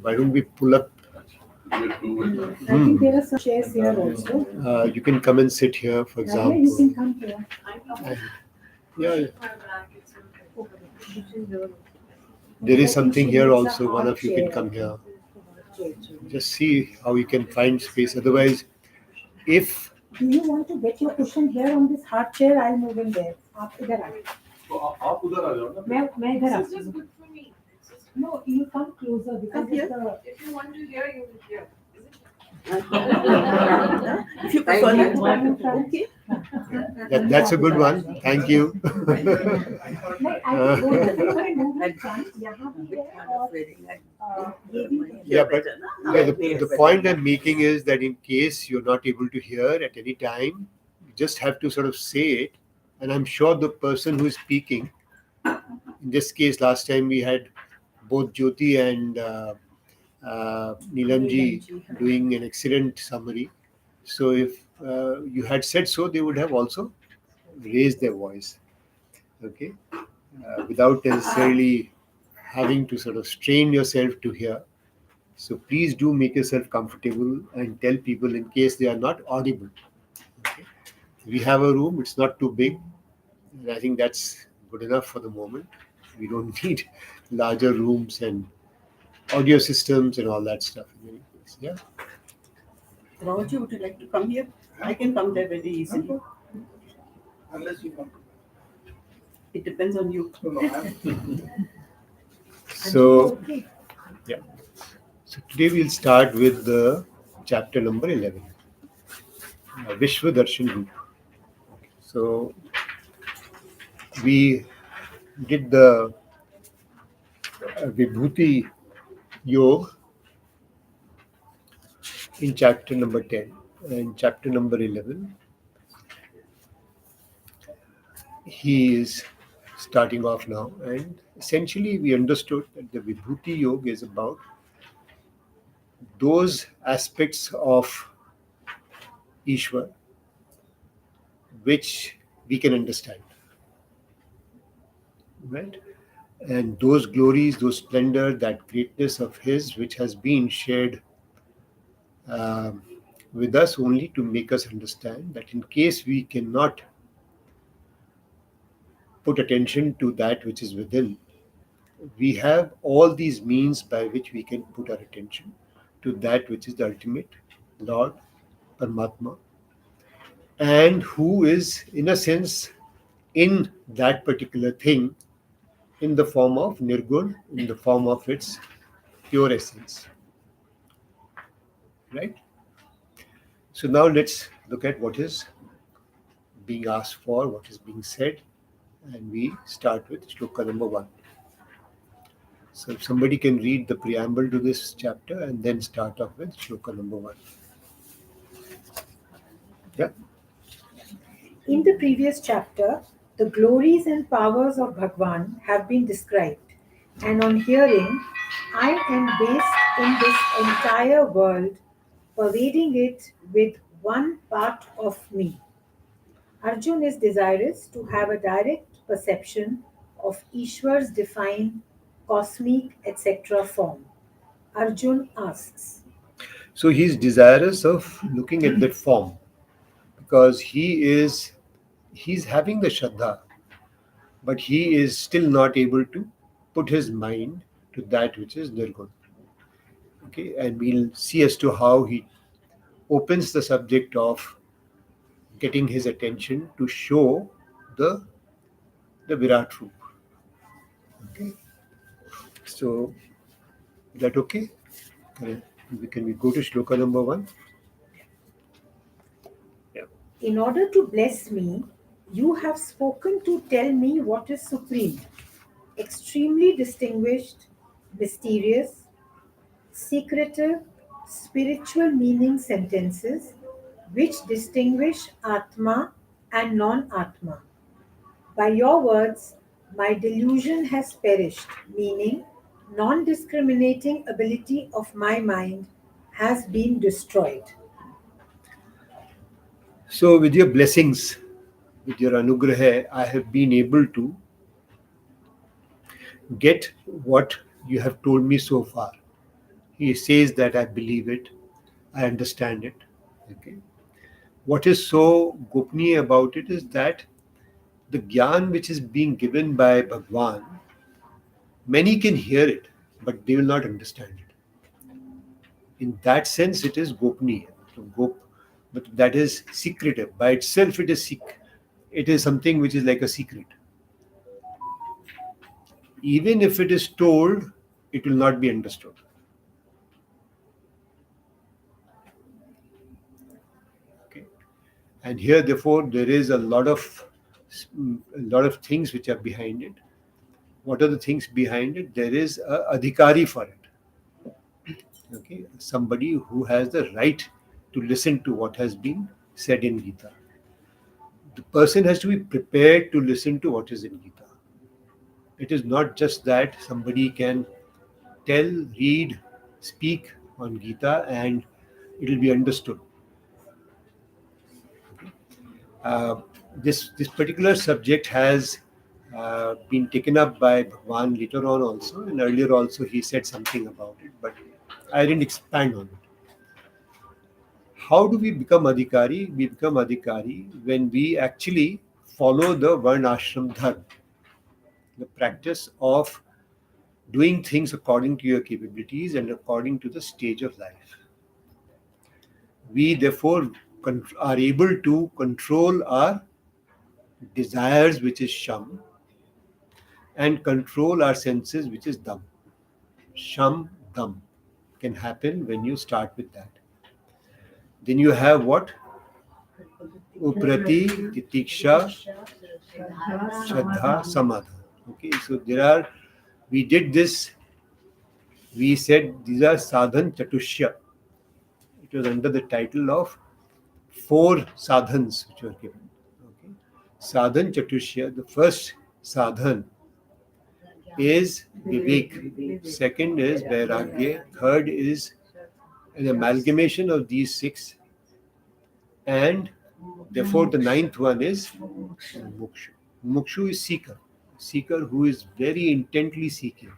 Why don't we pull up? I think there are some chairs here also. You can come and sit here, for example. Yeah, you can come here. And, yeah, there is something here also. One of you can come here. Just see how you can find space. Otherwise, if Do you want to get your cushion here on this hard chair? I'll move in there. आप इधर आइए. आप उधर आ जाओ ना. मैं इधर This is आती just हूँ. good for me. No, you come closer because Come here. the. If you want to hear, you will hear. Is it? If you prefer that, okay. that's a good one. Thank you. नहीं, I think both of you can move in front. यहाँ भी है और ये भी है. Yeah, but the point I'm making is that in case you're not able to hear at any time, you just have to sort of say it. And I'm sure the person who is speaking, in this case, last time we had both Jyoti and Neelamji doing an excellent summary. So if you had said so, they would have also raised their voice, okay, without necessarily having to sort of strain yourself to hear. So please do make yourself comfortable and tell people in case they are not audible. Okay? We have a room, it's not too big. And I think that's good enough for the moment. We don't need larger rooms and audio systems and all that stuff. In any case. Yeah. Roger, would you like to come here? I can come there very easily. Unless you come. It depends on you. So, yeah. So today we'll start with the chapter number 11, Vishwa Darshan Roop. So we did the Vibhuti Yoga in chapter number 10 and chapter number 11. He is starting off now, and essentially we understood that the Vibhuti Yoga is about those aspects of Ishwar which we can understand, right? And those glories, those splendor, that greatness of his which has been shared with us only to make us understand that in case we cannot put attention to that which is within, we have all these means by which we can put our attention to that which is the ultimate Lord, Paramatma, and who is, in a sense, in that particular thing in the form of Nirgun, in the form of its pure essence. Right? So now let's look at what is being asked for, what is being said, and we start with shloka number 1. So if somebody can read the preamble to this chapter and then start off with shloka number 1. Yeah. In the previous chapter, the glories and powers of Bhagwan have been described, and on hearing, I am based in this entire world, pervading it with one part of me. Arjun is desirous to have a direct perception of Ishwar's defined cosmic etc. form. Arjun asks. So he's desirous of looking at that form because he's having the Shraddha, but he is still not able to put his mind to that which is Nirgun. Okay, and we'll see as to how he opens the subject of getting his attention to show the Virat Roop. Okay, so is that okay? Can we go to shloka number 1? Yeah. In order to bless me, you have spoken to tell me what is supreme, extremely distinguished, mysterious, secretive, spiritual meaning sentences which distinguish Atma and non-Atma. By your words, my delusion has perished, meaning non-discriminating ability of my mind has been destroyed. So with your blessings, with your anugraha, I have been able to get what you have told me so far. He says that I believe it, I understand it. Okay. What is so gopनीय about it is that the gyan which is being given by Bhagwan, many can hear it, but they will not understand it. In that sense, it is gopनीय. So but that is secretive. By itself, it is it is something which is like a secret. Even if it is told, it will not be understood. Okay. And here, therefore, there is a lot of things which are behind it. What are the things behind it? There is a adhikari for it. Okay, somebody who has the right to listen to what has been said in Gita. The person has to be prepared to listen to what is in Gita. It is not just that somebody can tell, read, speak on Gita and it will be understood. This particular subject has been taken up by Bhagwan later on also, and earlier also he said something about it, but I didn't expand on it. How do we become adhikari? We become adhikari when we actually follow the varnashram dharma, the practice of doing things according to your capabilities and according to the stage of life. We therefore are able to control our desires, which is sham, and control our senses, which is dam. Sham, dam can happen when you start with that. Then you have what? Uprati, titiksha, shraddha, samadha. Okay, so we did this, we said these are sadhan chatushya. It was under the title of 4 sadhans which were given. Okay. Sadhan chatushya, the first sadhan is vivek, second is vairagya, third is an amalgamation of these 6, and therefore the ninth one is mukshu. Mukshu is seeker who is very intently seeking,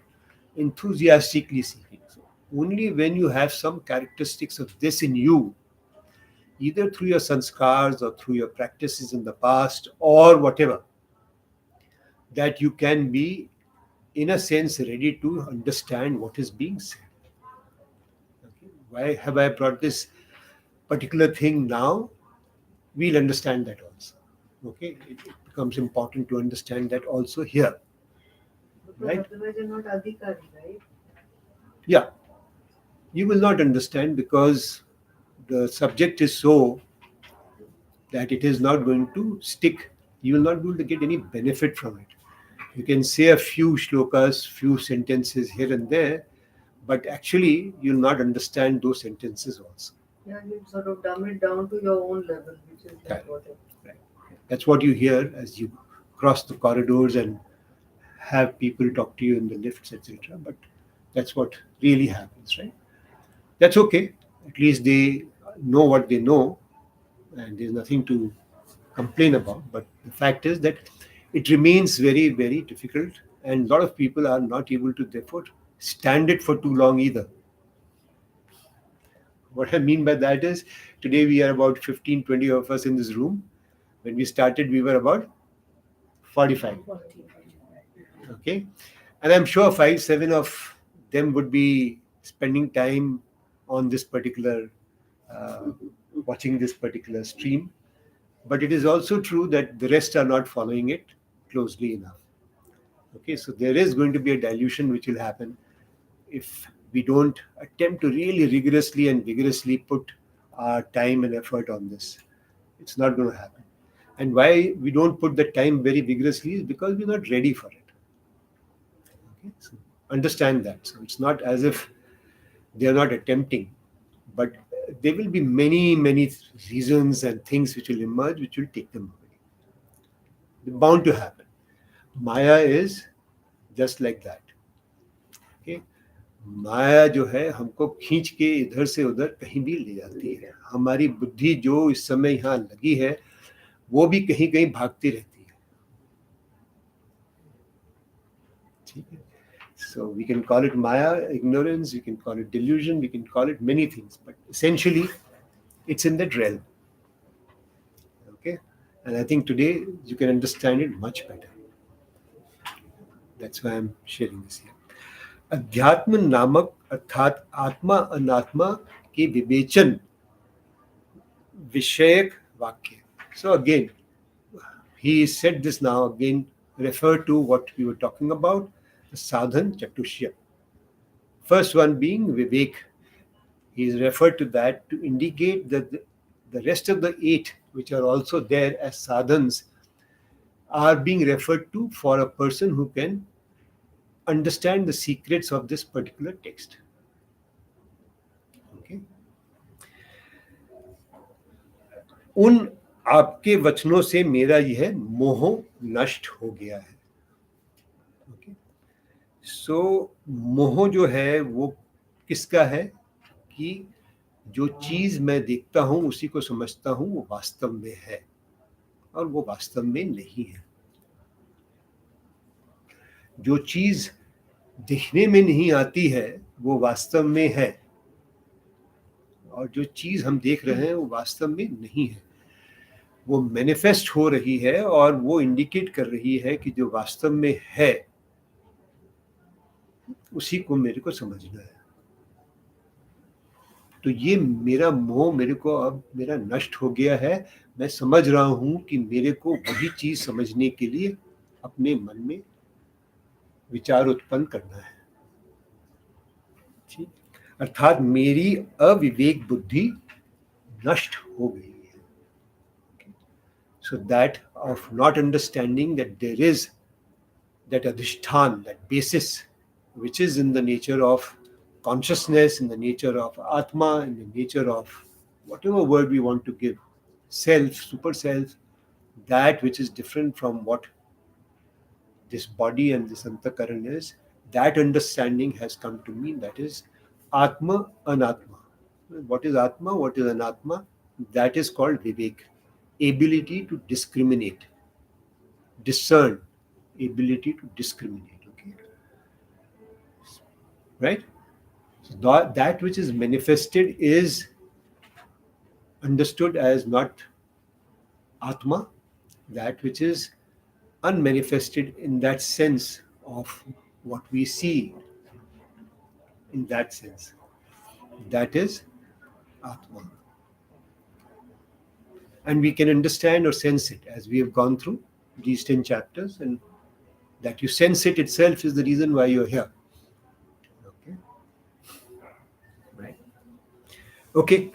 enthusiastically seeking. So only when you have some characteristics of this in you, either through your sanskars or through your practices in the past or whatever, that you can be, in a sense, ready to understand what is being said. Okay. Why have I brought this particular thing now? We'll understand that also. Okay, it becomes important to understand that also here. Right? Otherwise, you're not adhikari, right? Yeah, you will not understand because the subject is so that it is not going to stick. You will not be able to get any benefit from it. You can say a few shlokas, few sentences here and there, but actually you'll not understand those sentences also. Yeah, you sort of dumb it down to your own level, which is Right. important. Right. That's what you hear as you cross the corridors and have people talk to you in the lifts, etc. But that's what really happens, right? That's okay. At least they know what they know, and there's nothing to complain about. But the fact is that it remains very, very difficult, and a lot of people are not able to, therefore, stand it for too long either. What I mean by that is, today we are about 15, 20 of us in this room. When we started, we were about 45. Okay. And I'm sure 5, 7 of them would be spending time on this particular, uh, watching this particular stream. But it is also true that the rest are not following it closely enough. Okay, so there is going to be a dilution which will happen if we don't attempt to really rigorously and vigorously put our time and effort on this. It's not going to happen. And why we don't put the time very vigorously is because we're not ready for it. Okay, so understand that. So it's not as if they are not attempting, but there will be many, many reasons and things which will emerge which will take them away. They're bound to happen. Maya is just like that. Okay? माया जो है हमको खींच के इधर से उधर कहीं भी ले जाती है. हमारी बुद्धि जो इस समय यहाँ लगी है वो भी कहीं कहीं भागती रहती है. ठीक है. So we can call it Maya, ignorance, we can call it delusion, we can call it many things, but essentially it's in that realm. Okay? And I think today you can understand it much better. That's why I'm sharing this here. अध्यात्म नामक अर्थात आत्मा अनात्मा के विवेचन विषयक वाक्य. So again, he said this now again, refer to what we were talking about, the sadhan chatushya. First one being vivek. He is referred to that to indicate that the rest of the 8, which are also there as sadhans, are being referred to for a person who can understand the secrets of this particular text. Okay? उन आपके वचनों से मेरा यह मोह नष्ट हो गया है. ओके, सो मोह जो है वो किसका है कि जो चीज मैं देखता हूं उसी को समझता हूं वो वास्तव में है और वो वास्तव में नहीं है. जो चीज दिखने में नहीं आती है वो वास्तव में है और जो चीज हम देख रहे हैं वो वास्तव में नहीं है. वो मैनिफेस्ट हो रही है और वो इंडिकेट कर रही है कि जो वास्तव में है उसी को मेरे को समझना है. तो ये मेरा मोह मेरे को अब मेरा नष्ट हो गया है. मैं समझ रहा हूं कि मेरे को वही चीज समझने के लिए अपने मन में विचार उत्पन्न करना है. ठीक, अर्थात मेरी अविवेक बुद्धि नष्ट हो गई है. So that of not understanding that there is that adhishthan, that basis, which is in the nature of consciousness, in the nature of Atma, in the nature of whatever word we want to give, self, super self, that which is different from what this body and this antakaran is, that understanding has come to me. That is Atma, Anatma. What is Atma? What is Anatma? That is called Vivek. Ability to discriminate, discern, ability to discriminate. Okay, right? So that which is manifested is understood as not Atma. That which is unmanifested in that sense of what we see, in that sense, that is Atma. And we can understand or sense it as we have gone through these 10 chapters, and that you sense it itself is the reason why you're here. Okay, right? Okay,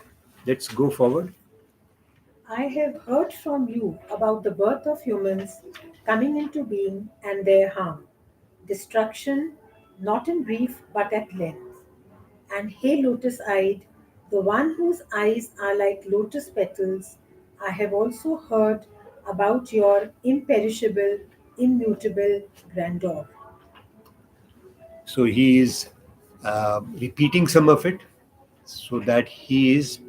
let's go forward. I have heard from you about the birth of humans coming into being and their harm, destruction, not in brief but at length. And hey, lotus eyed, the one whose eyes are like lotus petals, I have also heard about your imperishable, immutable grandeur. So he is repeating some of it so that he is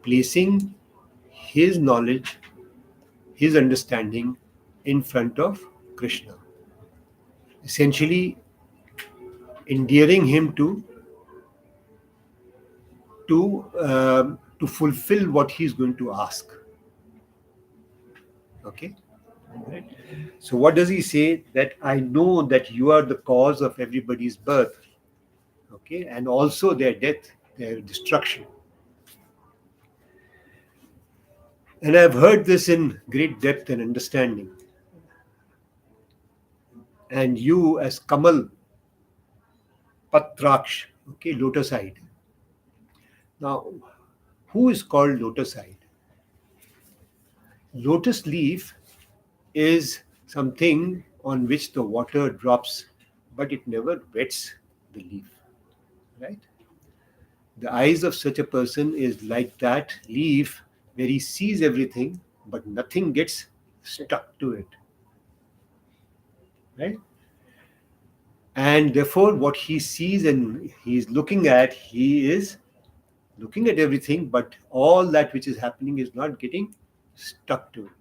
placing his knowledge, his understanding in front of Krishna, essentially endearing him to fulfill what he's going to ask. Okay, right. So what does he say? That I know that you are the cause of everybody's birth, okay, and also their death, their destruction. And I've heard this in great depth and understanding. And you as Kamal Patraksh, okay, lotus-eyed. Now, who is called lotus-eyed? Lotus leaf is something on which the water drops, but it never wets the leaf, right? The eyes of such a person is like that leaf where he sees everything, but nothing gets stuck to it, right? And therefore, what he sees and he is looking at, he is looking at everything, but all that which is happening is not getting stuck to it.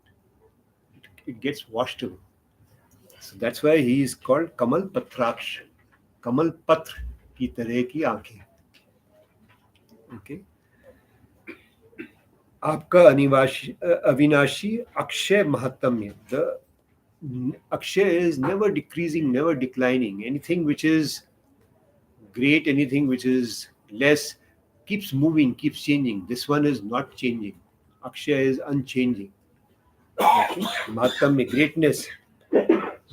It gets washed away. So that's why he is called Kamal Patraksh. कमल पत्र की तरह की आंखें. Okay, आपका अविनाशी अक्षय महात्म्य. The Akshay is never decreasing, never declining. Anything which is great, anything which is less, keeps moving, keeps changing. This one is not changing. Akshay is unchanging. Okay? Mahatma greatness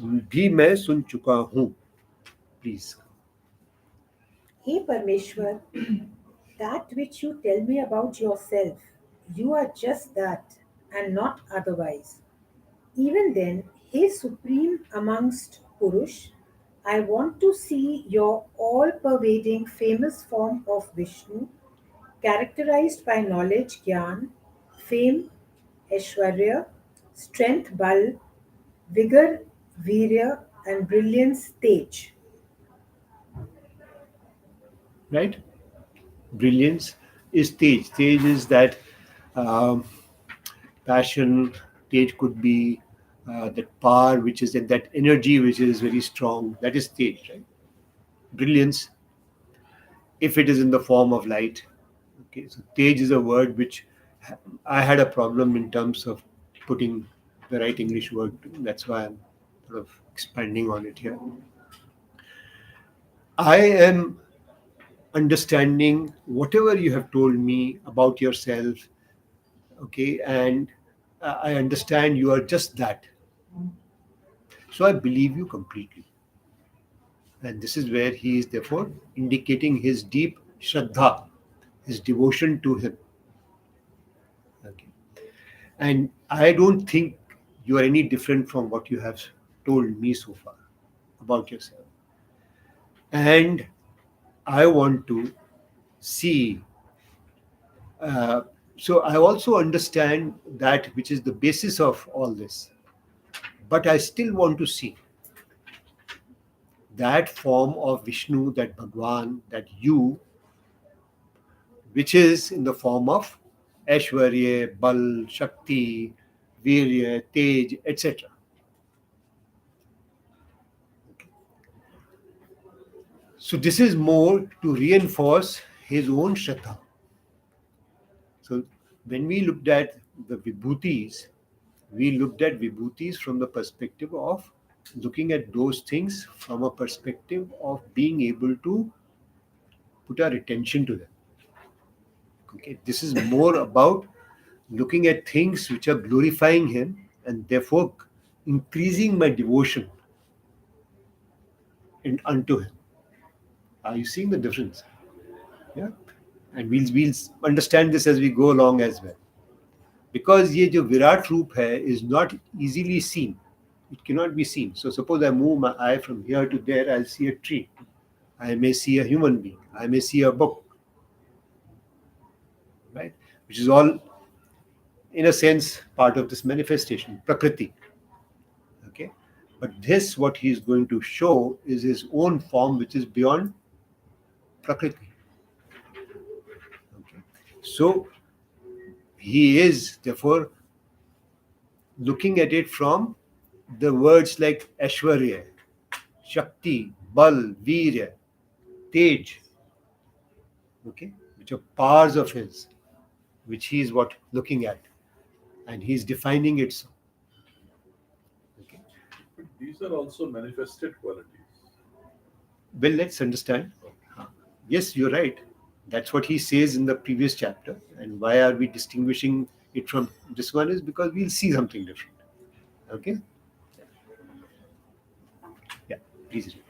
भी मैं सुन चुका हूँ. Please. Hey Parmeshwar, that which you tell me about yourself, you are just that and not otherwise. Even then, Hey Supreme amongst Purush, I want to see your all pervading famous form of Vishnu, characterized by knowledge, Gyan, fame, Aishwarya, strength, Bal, vigor, Virya, and brilliance, Tej. Right? Brilliance is stage. Stage is that um, passion. Stage could be that power, which is that energy, which is very strong. That is stage, right? Brilliance, if it is in the form of light. Okay, so Tej is a word which I had a problem in terms of putting the right English word to. That's why I'm sort of expanding on it here. I am understanding whatever you have told me about yourself, okay, and I understand you are just that. So I believe you completely. And this is where he is therefore indicating his deep Shraddha, his devotion to him. Okay. And I don't think you are any different from what you have told me so far about yourself. And I want to see. Uh, so I also understand that which is the basis of all this. But I still want to see that form of Vishnu, that Bhagwan, that you, which is in the form of Aishwarya, Bal, Shakti, Virya, Tej, etc. So this is more to reinforce his own Shraddha. So when we looked at the Vibhutis, we looked at Vibhutis from the perspective of looking at those things from a perspective of being able to put our attention to them. Okay, this is more about looking at things which are glorifying him and therefore increasing my devotion unto him. Are you seeing the difference? Yeah, and we'll understand this as we go along as well. Because ये जो विराट रूप है is not easily seen. It cannot be seen. So suppose I move my eye from here to there, I'll see a tree. I may see a human being. I may see a book. Right? Which is all, in a sense, part of this manifestation, Prakriti. Okay? But this, what he is going to show, is his own form, which is beyond Prakriti. Okay? So he is, therefore, looking at it from the words like Aishwarya, Shakti, Bal, Virya, Tej, okay, which are powers of his, which he is what looking at, and he is defining it so. Okay. But these are also manifested qualities. Well, let's understand. Yes, you're right. That's what he says in the previous chapter. And why are we distinguishing it from this one is because we'll see something different. Okay? Yeah, please read.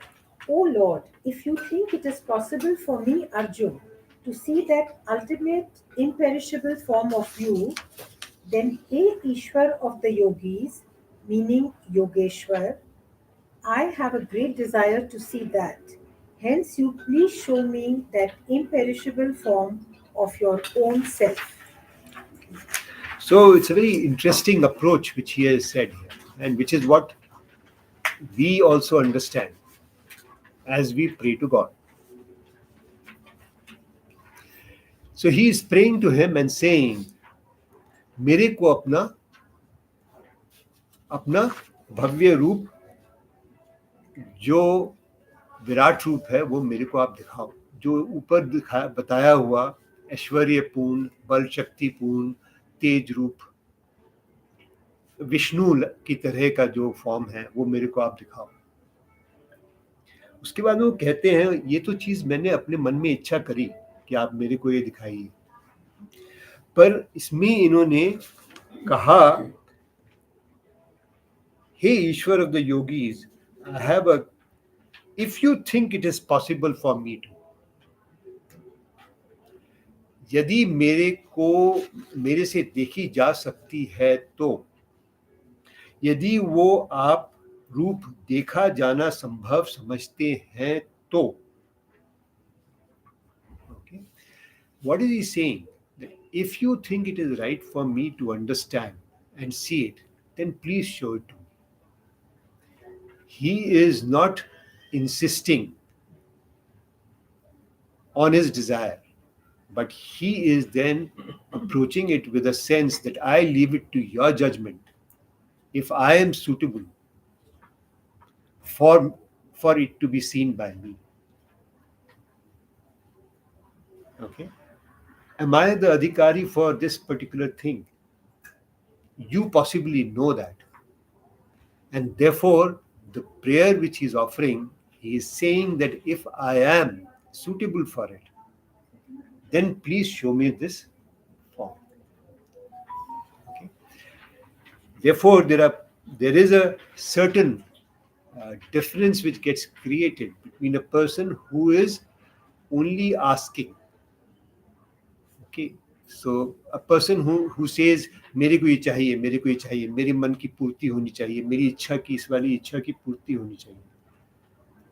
O Lord, if you think it is possible for me, Arjun, to see that ultimate imperishable form of you, then Hey Ishwar of the yogis, meaning Yogeshwar, I have a great desire to see that. Hence, you please show me that imperishable form of your own self. So it's a very interesting approach which he has said here, and which is what we also understand as we pray to God. So he is praying to him and saying, मेरे को अपना अपना भव्य रूप जो विराट रूप है वो मेरे को आप दिखाओ, जो ऊपर बताया हुआ ऐश्वर्यपूर्ण, बल शक्तिपूर्ण, तेज रूप, विष्णु की तरह का जो फॉर्म है वो मेरे को आप दिखाओ। उसके बाद वो कहते हैं ये तो चीज मैंने अपने मन में इच्छा करी कि आप मेरे को ये दिखाइए, पर इसमें इन्होंने कहा, हे ईश्वर of the yogis, I have a, if you think it is possible for me to, यदि मेरे से देखी जा सकती है तो, यदि वो आप रूप देखा जाना संभव समझते हैं तो, okay, what is he saying? That if you think it is right for me to understand and see it, then please show it to me. He is not insisting on his desire, but he is then approaching it with a sense that I leave it to your judgment if I am suitable for it to be seen by me. Okay? Am I the adhikari for this particular thing? You possibly know that. And therefore, the prayer which he is offering, he is saying that if I am suitable for it, then please show me this form. Okay? Therefore, there is a certain difference which gets created between a person who is only asking. Okay, so a person who says मेरे को ये चाहिए, मेरे को ये चाहिए, मेरे मन की पूर्ति होनी चाहिए, मेरी इच्छा की, इस वाली इच्छा की पूर्ति होनी चाहिए।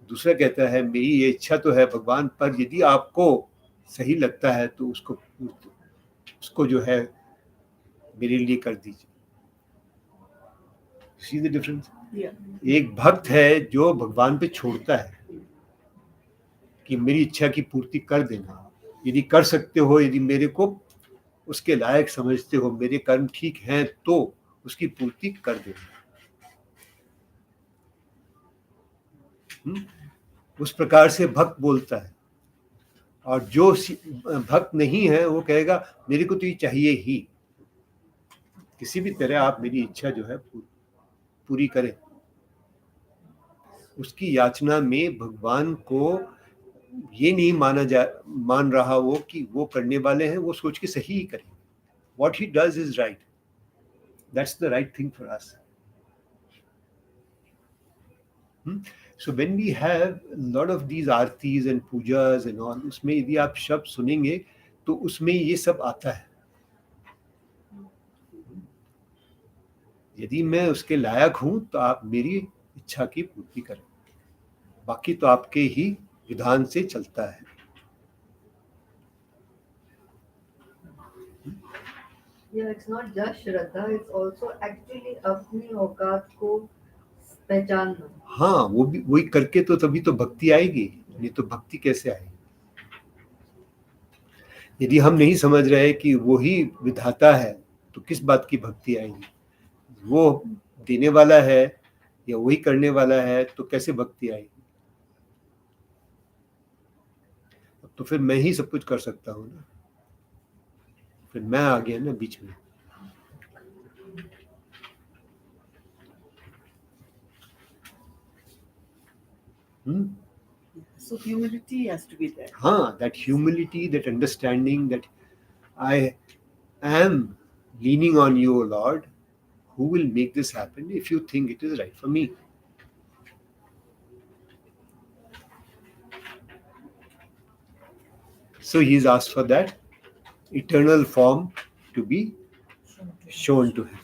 दूसरा कहता है मेरी ये इच्छा तो है भगवान, पर यदि आपको सही लगता है तो उसको जो है मेरे लिए कर दीजिए। See the difference? Yeah. एक भक्त है जो भगवान पे छोड़ता है कि मेरी इच्छा की पूर्ति कर देना, यदि कर सकते हो, यदि मेरे को उसके लायक समझते हो, मेरे कर्म ठीक हैं तो उसकी पूर्ति कर देना। उस प्रकार से भक्त बोलता है। और जो भक्त नहीं है वो कहेगा मेरे को तो ये चाहिए ही, किसी भी तरह आप मेरी इच्छा जो है पूरी करें। उसकी याचना में भगवान को ये नहीं मान रहा वो कि वो करने वाले हैं, वो सोच के सही ही करें। What he does is right. That's the right thing for us. So when we have a lot of these Aarti's and Pooja's and all, उसमें यदि आप शब्द सुनेंगे तो उसमें ये सब आता है। यदि मैं उसके लायक हूं तो आप मेरी इच्छा की पूर्ति करें, बाकी तो आपके ही विधान से चलता है। Yeah, it's not just Shraddha, it's also actually अपनी औकात को पहचानना। हाँ, वो भी वही करके तो तभी तो भक्ति आएगी, नहीं तो भक्ति कैसे आएगी? यदि हम नहीं समझ रहे कि वो ही विधाता है तो किस बात की भक्ति आएगी? वो देने वाला है या वही करने वाला है तो कैसे भक्ति आएगी? तो फिर मैं ही सब कुछ कर सकता हूँ ना, फिर मैं आ गया ना बीच में। So humility has to be there. हाँ, that humility, that understanding that I am leaning on you, O Lord, who will make this happen if you think it is right for me. So he's asked for that eternal form to be shown to him.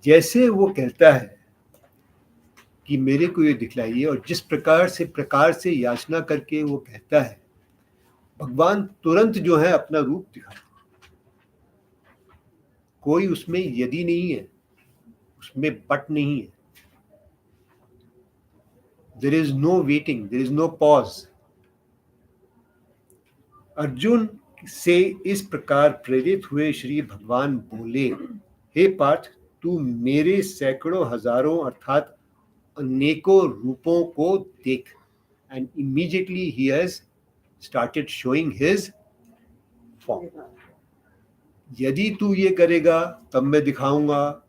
जैसे वो कहता है कि मेरे को ये दिखलाइए, और जिस प्रकार से याचना करके वो कहता है, भगवान तुरंत जो है अपना रूप दिखाते हैं। कोई उसमें यदि नहीं है, उसमें बट नहीं है। There is no waiting, there is no pause. Arjun से इस प्रकार प्रेरित हुए श्री भगवान बोले, हे पार्थ, तू मेरे सैकड़ों हजारों अर्थात अनेकों रूपों को देख. And immediately he has started showing his form. यदि तू ये करेगा तब मैं दिखाऊंगा,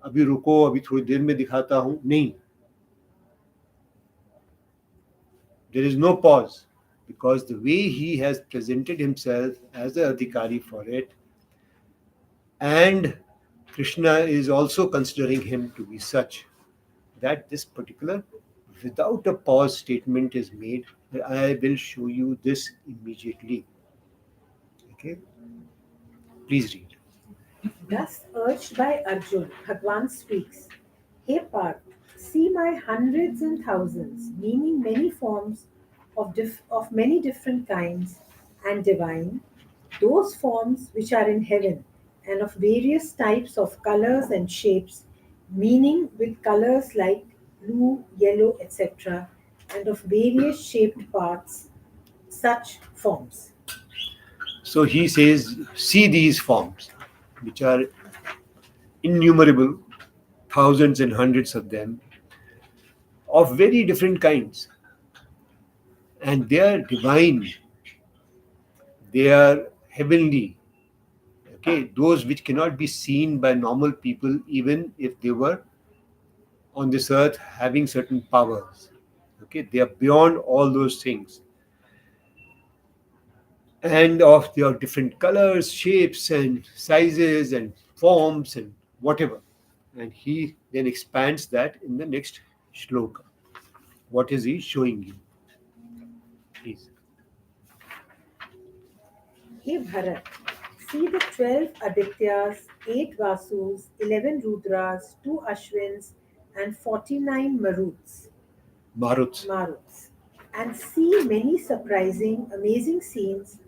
अभी रुको, अभी थोड़ी देर में दिखाता हूं, नहीं. There is no pause, because the way he has presented himself as the adhikari for it, and Krishna is also considering him to be such, that this particular without a pause statement is made that I will show you this immediately. Okay, please read. Thus urged by Arjun, Bhagwan speaks, Hey Parth, see my hundreds and thousands, meaning many forms of many different kinds, and divine, those forms which are in heaven, and of various types of colors and shapes, meaning with colors like blue, yellow, etc., and of various shaped parts, such forms. So he says, see these forms, which are innumerable, thousands and hundreds of them, of very different kinds. And they are divine, they are heavenly. Okay, those which cannot be seen by normal people, even if they were on this earth having certain powers. Okay, they are beyond all those things. And of their different colors, shapes, and sizes, and forms, and whatever. And he then expands that in the next shloka. What is he showing you? Please. Hey Bharat, see the 12 Adityas, 8 Vasus, 11 Rudras, 2 Ashwins, and 49 Maruts. Maruts, and see many surprising, amazing scenes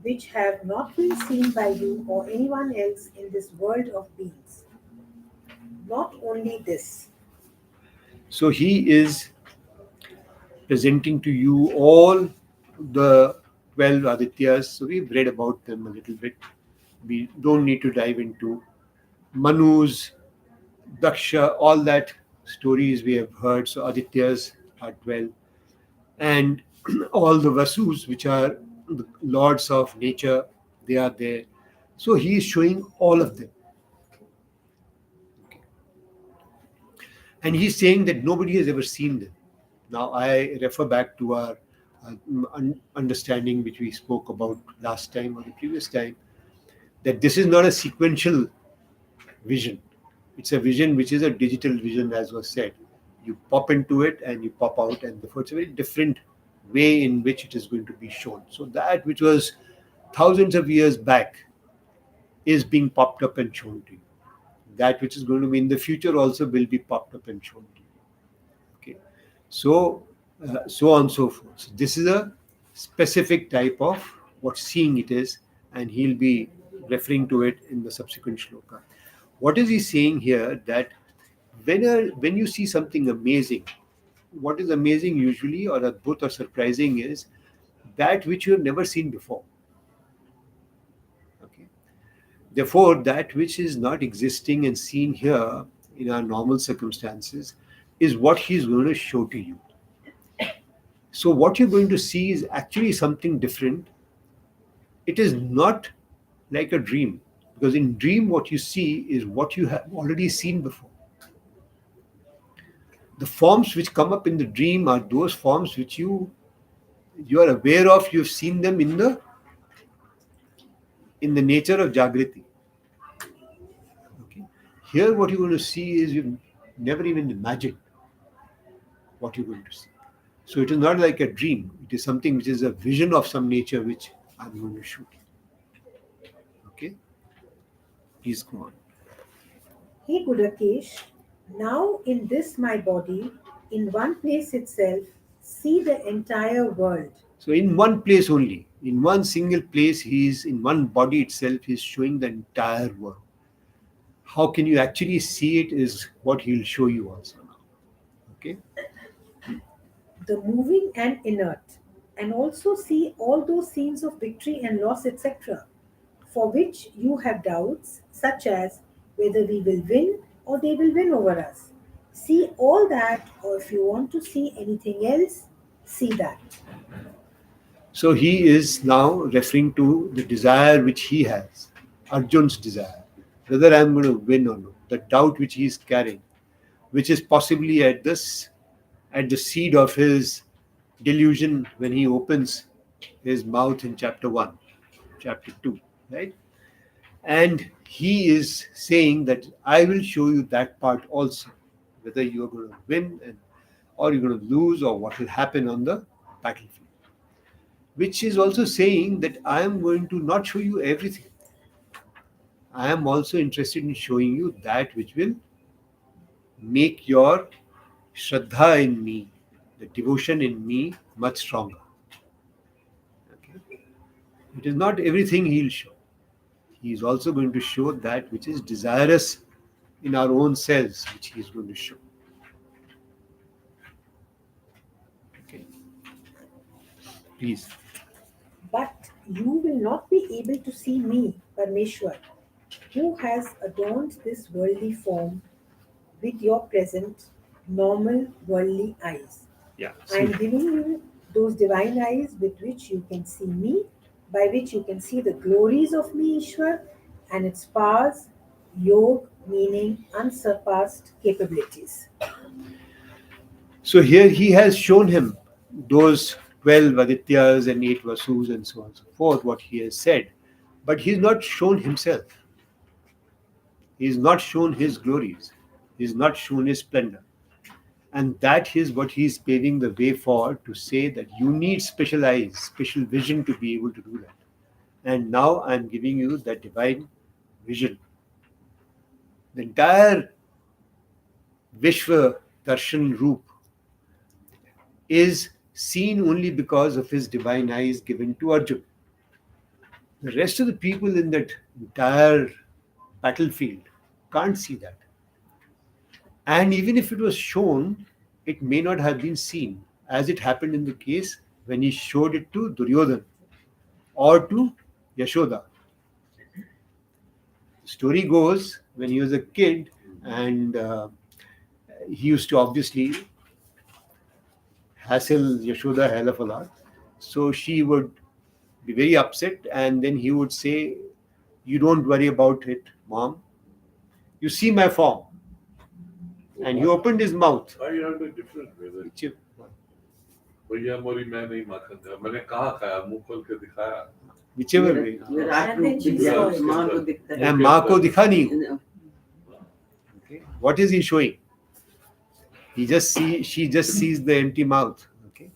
which have not been seen by you or anyone else in this world of beings. Not only this, So he is presenting to you all the 12 Adityas. So we've read about them a little bit. We don't need to dive into Manu's, Daksha, all that stories we have heard. So Adityas are 12. And all the Vasus, which are the lords of nature, they are there. So he is showing all of them. And he's saying that nobody has ever seen them. Now, I refer back to our understanding which we spoke about last time or the previous time, that this is not a sequential vision. It's a vision which is a digital vision, as was said. You pop into it and you pop out, and therefore it's a very different way in which it is going to be shown. So that which was thousands of years back is being popped up and shown to you. That which is going to be in the future also will be popped up and shown to you. Okay, so so on and so forth. So this is a specific type of what seeing it is, and he'll be referring to it in the subsequent shloka. What is he saying here? That when you see something amazing, what is amazing usually or adbhut or surprising is that which you have never seen before. Okay. Therefore, that which is not existing and seen here in our normal circumstances is what he's going to show to you. So, what you're going to see is actually something different. It is not like a dream, because in dream, what you see is what you have already seen before. The forms which come up in the dream are those forms which you are aware of. You've seen them in the nature of Jagriti. Okay. Here, what you're going to see is you've never even imagined what you're going to see. So it is not like a dream. It is something which is a vision of some nature which I'm going to shoot. Okay? Please go on. Hey Gudakesh, now in this my body, in one place itself, see the entire world. So in one place only, in one single place, he is in one body itself, he is showing the entire world. How can you actually see it is what he'll show you also now. Okay? The moving and inert, and also see all those scenes of victory and loss, etc., for which you have doubts, such as whether we will win or they will win over us. See all that, or if you want to see anything else, see that. So he is now referring to the desire which he has, Arjun's desire, whether I'm going to win or not, the doubt which he is carrying, which is possibly at the seed of his delusion when he opens his mouth in chapter 1, chapter 2, right? And he is saying that I will show you that part also, whether you're going to win or you're going to lose or what will happen on the battlefield. Which is also saying that I am going to not show you everything. I am also interested in showing you that which will make your Shraddha in me, the devotion in me, much stronger. Okay? It is not everything he'll show. He is also going to show that which is desirous in our own selves, which he is going to show. Okay. Please. But you will not be able to see me, Parmeshwar, who has adorned this worldly form with your present normal worldly eyes. Yeah. I am See. giving you those divine eyes with which you can see me, by which you can see the glories of me, Ishwar, and its powers, yog, meaning unsurpassed capabilities. So here he has shown him those 12 Adityas and 8 Vasus and so on and so forth, what he has said. But he's not shown himself. He's not shown his glories. He's not shown his splendor. And that is what he's paving the way for, to say that you need special eyes, special vision to be able to do that. And now I'm giving you that divine vision. The entire Vishwa Darshan Roop is seen only because of his divine eyes given to Arjun. The rest of the people in that entire battlefield can't see that. And even if it was shown, it may not have been seen, as it happened in the case when he showed it to Duryodhan or to Yashoda. The story goes, when he was a kid, and he used to obviously hassle Yashoda a hell of a lot. So she would be very upset, and then he would say, "You don't worry about it, mom. You see my form." And he opened his mouth. I heard a different way. that, भैया मोरी मैं नहीं माखन खाया मैंने कहाँ खाया मुंह खोल के दिखाया Whichever way. Virat And then रूप she दिख गया, saw it. माँ को दिखता है। And माँ को दिखा नहीं हूँ. Okay. What is he showing? She just sees the empty mouth. Okay.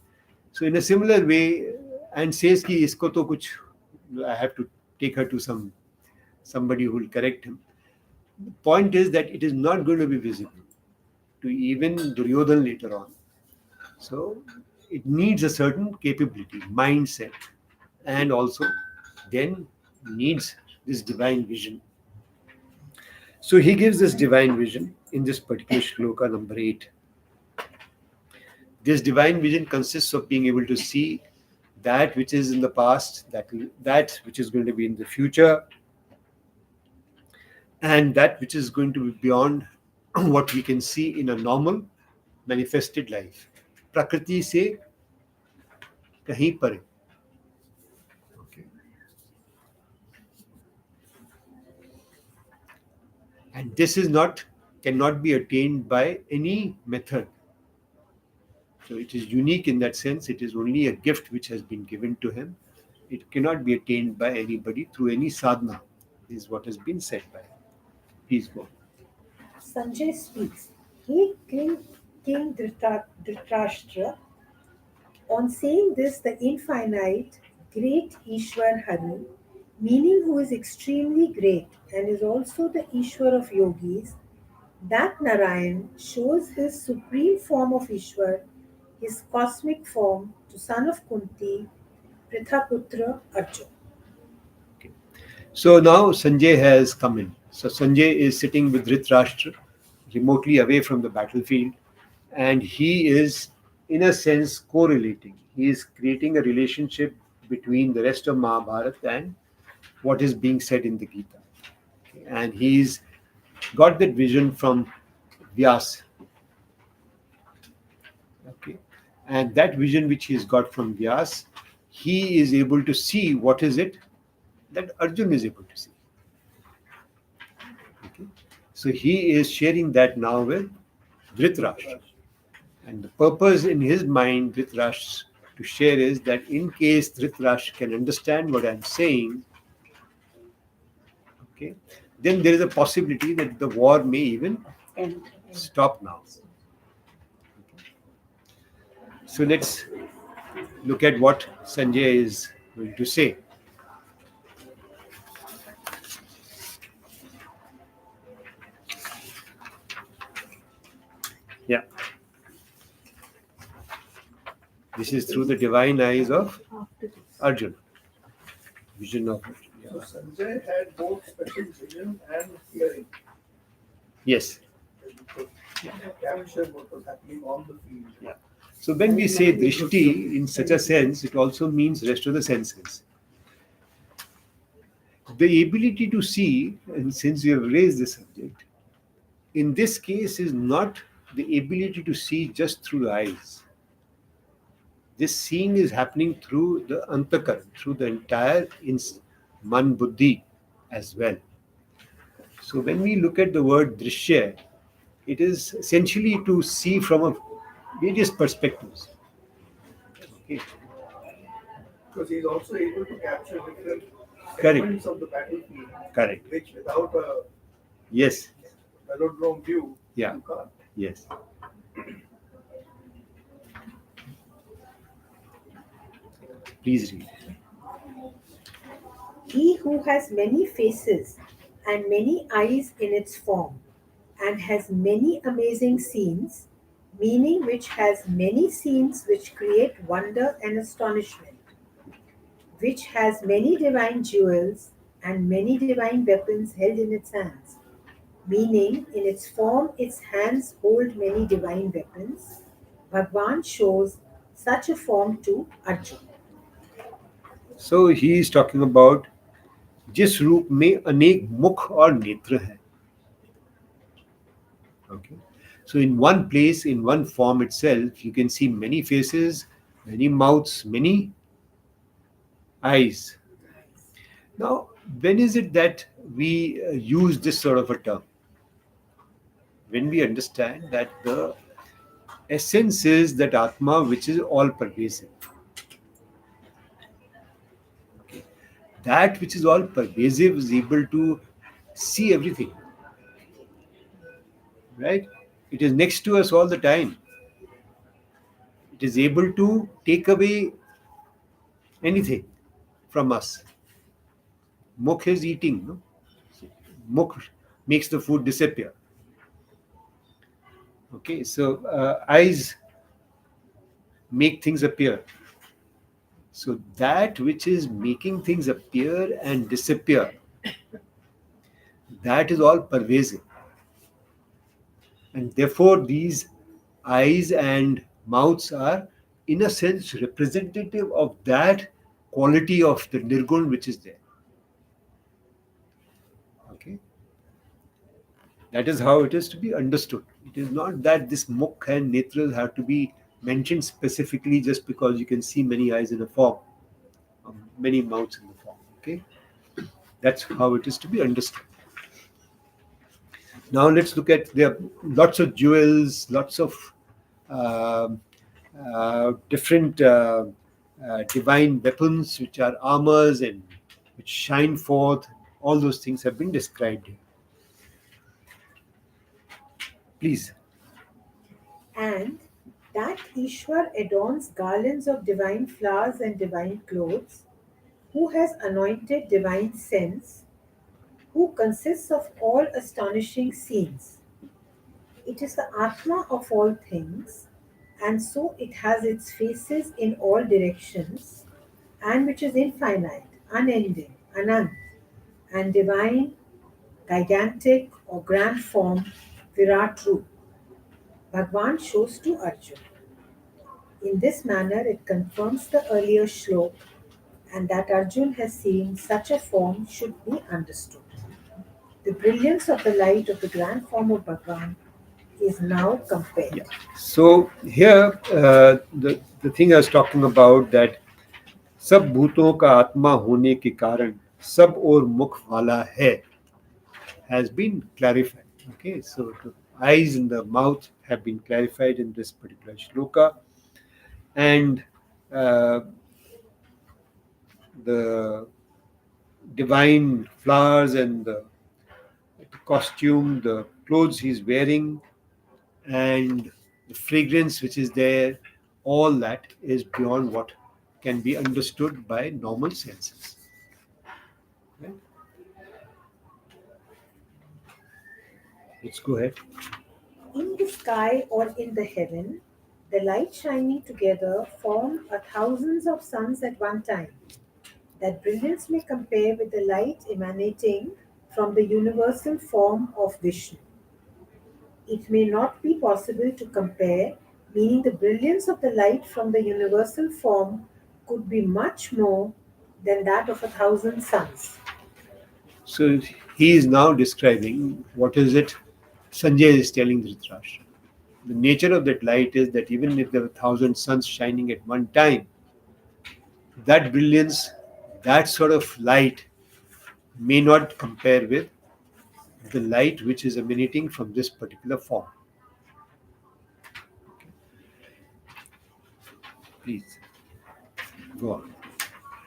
So in a similar way, and says कि इसको तो कुछ, I have to take her to somebody who will correct him. The point is that it is not going to be visible to even Duryodhan later on. So it needs a certain capability, mindset, and also then needs this divine vision. So he gives this divine vision in this particular shloka number 8. This divine vision consists of being able to see that which is in the past, that which is going to be in the future, and that which is going to be beyond what we can see in a normal manifested life. Prakriti se kahin pare. Okay. And this cannot be attained by any method. So it is unique in that sense. It is only a gift which has been given to him. It cannot be attained by anybody through any sadhana. This is what has been said by him. Please go. Sanjay speaks. He King Dhritarashtra. On saying this, the infinite, great Ishwar Hari, meaning who is extremely great and is also the Ishwar of yogis, that Narayan shows his supreme form of Ishwar, his cosmic form, to son of Kunti, Prithaputra Arjun. Okay. So now Sanjay has come in. So Sanjay is sitting with Dhritarashtra, remotely away from the battlefield, and he is, in a sense, correlating. He is creating a relationship between the rest of Mahabharata and what is being said in the Gita. Okay. And he's got that vision from Vyas, Okay, and that vision which he's got from Vyas, he is able to see what is it that Arjun is able to see. Okay, so he is sharing that now with Dhritarashtra. And the purpose in his mind, Dhritarashtra, to share is that in case Dhritarashtra can understand what I'm saying, okay, then there is a possibility that the war may even And stop now. So let's look at what Sanjay is going to say. Yeah. This is through the divine eyes of Arjun. Vision of Arjun. Yeah. So Sanjay had both special vision and hearing. Yes. He could capture what was happening on the field. Yeah. So when we say drishti in such a sense, it also means rest of the senses. The ability to see, and since you have raised this subject, in this case is not the ability to see just through the eyes. This seeing is happening through the antakaran, through the entire man buddhi as well. So when we look at the word drishya, it is essentially to see from various perspectives. Okay. Because he's also able to capture different Correct. segments of the battlefield, Correct. which without a Yes. velodrome view, Yeah. you can't. Yes. Please read. He who has many faces and many eyes in its form, and has many amazing scenes, meaning which has many scenes which create wonder and astonishment, which has many divine jewels and many divine weapons held in its hands, meaning in its form its hands hold many divine weapons. Bhagwan shows such a form to Arjuna. So he is talking about जिस रूप में अनेक मुख और नेत्र हैं. Okay. So in one place, in one form itself, you can see many faces, many mouths, many eyes. Now, when is it that we use this sort of a term? When we understand that the essence is that Atma which is all pervasive. Okay. That which is all pervasive is able to see everything. Right? It is next to us all the time. It is able to take away anything from us. Mukh is eating. No? Mukh makes the food disappear. Okay, so eyes make things appear. So that which is making things appear and disappear, that is all pervasive. And therefore, these eyes and mouths are, in a sense, representative of that quality of the Nirgun which is there. Okay. That is how it is to be understood. It is not that this mukh and netras have to be mentioned specifically just because you can see many eyes in a form, many mouths in the form. Okay, that's how it is to be understood. Now let's look at, there are lots of jewels, lots of um different divine weapons which are armors and which shine forth. All those things have been described here. Please. And that Ishwar adorns garlands of divine flowers and divine clothes, who has anointed divine sense, who consists of all astonishing scenes. It is the Atma of all things, and so it has its faces in all directions, and which is infinite, unending, Anant, and divine, gigantic, or grand form, Virat Roop. Bhagwan shows to Arjuna. In this manner, it confirms the earlier shlok, and that Arjun has seen such a form should be understood. The brilliance of the light of the grand form of Bhagwan is now compared. Yeah. So here the thing I was talking about, that सब भूतों का आत्मा होने के कारण सब और मुख वाला है, has been clarified. Okay, so the eyes and the mouth have been clarified in this particular shloka, and uh, the divine flowers and the costume, the clothes he's wearing, and the fragrance which is there, all that is beyond what can be understood by normal senses. Right? Let's go ahead. In the sky or in the heaven, the light shining together form a thousands of suns at one time. That brilliance may compare with the light emanating from the universal form of Vishnu. It may not be possible to compare, meaning the brilliance of the light from the universal form could be much more than that of a thousand suns. So he is now describing what is it Sanjay is telling Dhritarashtra. The nature of that light is that even if there are 1,000 suns shining at one time, that brilliance, that sort of light may not compare with the light which is emanating from this particular form. Please go on.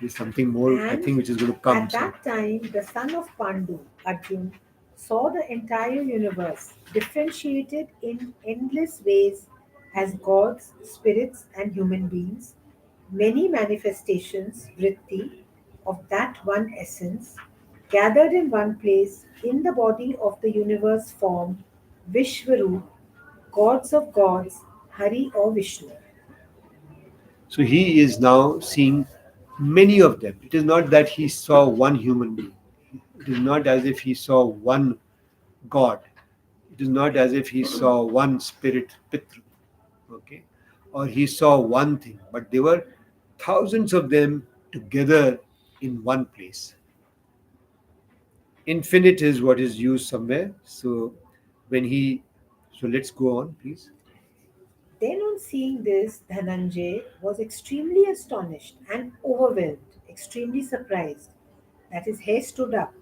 There's something more, I And think, which is going to come. at So that time, the son of Pandu, Arjun, saw the entire universe differentiated in endless ways as gods, spirits, and human beings, many manifestations, vritti, of that one essence, gathered in one place in the body of the universe form, Vishwaroop, gods of gods, Hari or Vishnu. So he is now seeing many of them. It is not that he saw one human being. It is not as if he saw one God. It is not as if he saw one spirit, Pitru, okay, or he saw one thing, but there were thousands of them together in one place. Infinite is what is used somewhere. So when he, so let's go on, please. Then, on seeing this, Dhananjay was extremely astonished and overwhelmed, extremely surprised that his hair stood up.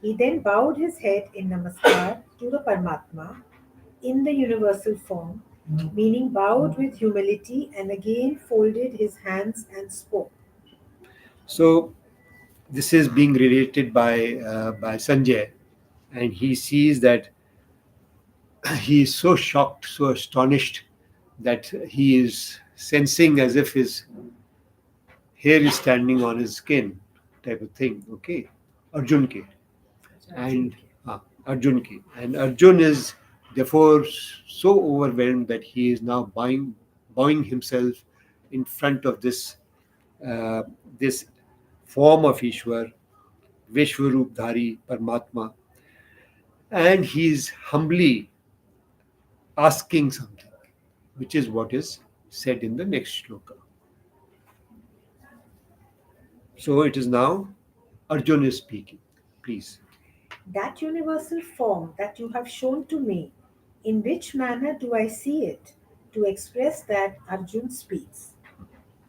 He then bowed his head in namaskar to the Paramatma in the universal form, meaning bowed with humility, and again folded his hands and spoke. So this is being related by Sanjay, and he sees that he is so shocked, so astonished that he is sensing as if his hair is standing on his skin, type of thing. Okay, Arjun ke, and Arjun ki, and Arjun is therefore so overwhelmed that he is now bowing himself in front of uh, this form of Ishwar, Vishwarupdhari Paramatma, and he is humbly asking something, which is what is said in the next shloka. So it is now Arjun is speaking. Please. That universal form that you have shown to me, in which manner do I see it? To express that, Arjun speaks.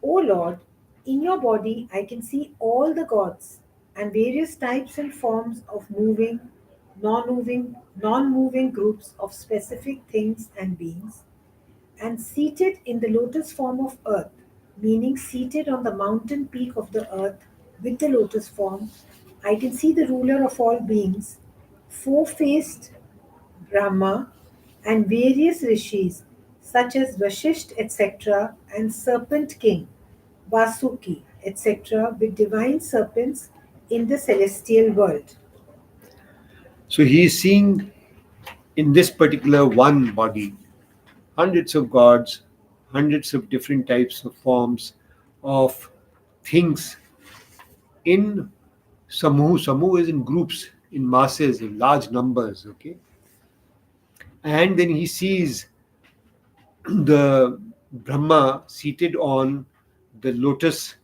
O Lord, in your body I can see all the gods and various types and forms of moving, non-moving groups of specific things and beings, and seated in the lotus form of earth, meaning seated on the mountain peak of the earth with the lotus form, I can see the ruler of all beings, four-faced Brahma, and various rishis such as Vashisht, etc., and Serpent King, Vasuki, etc., with divine serpents in the celestial world. So he is seeing in this particular one body hundreds of gods, hundreds of different types of forms of things in Samuh. Samuh is in groups, in masses, in large numbers. Okay, and then he sees the Brahma seated on the lotus,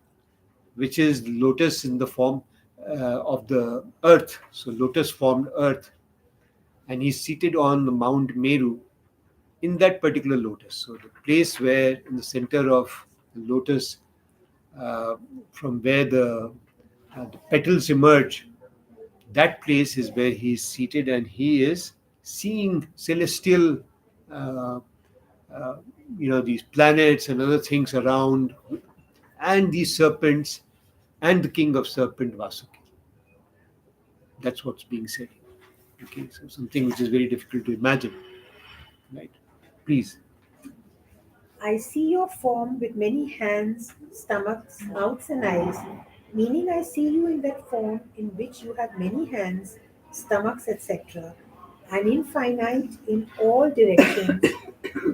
which is lotus in the form of the earth. So lotus formed earth, and he's seated on the Mount Meru, in that particular lotus. So the place where in the center of the lotus, from where the petals emerge, that place is where he is seated, and he is seeing celestial, uh, uh, these planets and other things around, and these serpents, and the king of serpent Vasuki. That's what's being said. Okay, so something which is very difficult to imagine, right? Please. I see your form with many hands, stomachs, mouths, and eyes, meaning I see you in that form in which you have many hands, stomachs, etc., and infinite in all directions,